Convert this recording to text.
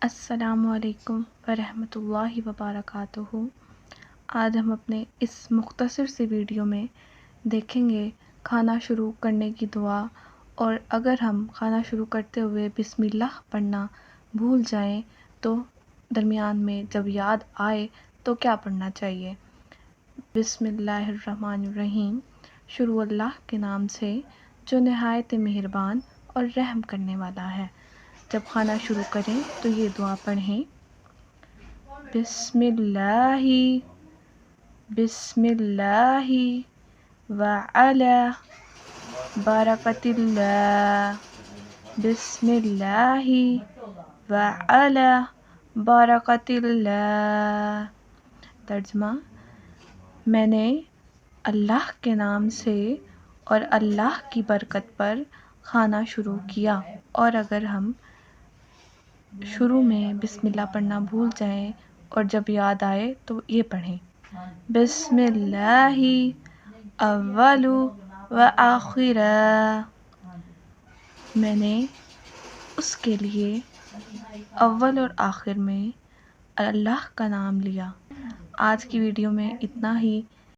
السلام علیکم ورحمۃ اللہ وبرکاتہ۔ آج ہم اپنے اس مختصر سی ویڈیو میں دیکھیں گے کھانا شروع کرنے کی دعا، اور اگر ہم کھانا شروع کرتے ہوئے بسم اللہ پڑھنا بھول جائیں تو درمیان میں جب یاد آئے تو کیا پڑھنا چاہیے۔ بسم اللہ الرحمن الرحیم، شروع اللہ کے نام سے جو نہایت مہربان اور رحم کرنے والا ہے۔ جب کھانا شروع کریں تو یہ دعا پڑھیں، بسم اللہ وعلی برکت اللہ، بسم اللہ وعلی برکت اللہ۔ ترجمہ: میں نے اللہ کے نام سے اور اللہ کی برکت پر کھانا شروع کیا۔ اور اگر ہم شروع میں بسم اللہ پڑھنا بھول جائیں اور جب یاد آئے تو یہ پڑھیں، بسم اللہ اول و آخر۔ میں نے اس کے لیے اول اور آخر میں اللہ کا نام لیا۔ آج کی ویڈیو میں اتنا ہی۔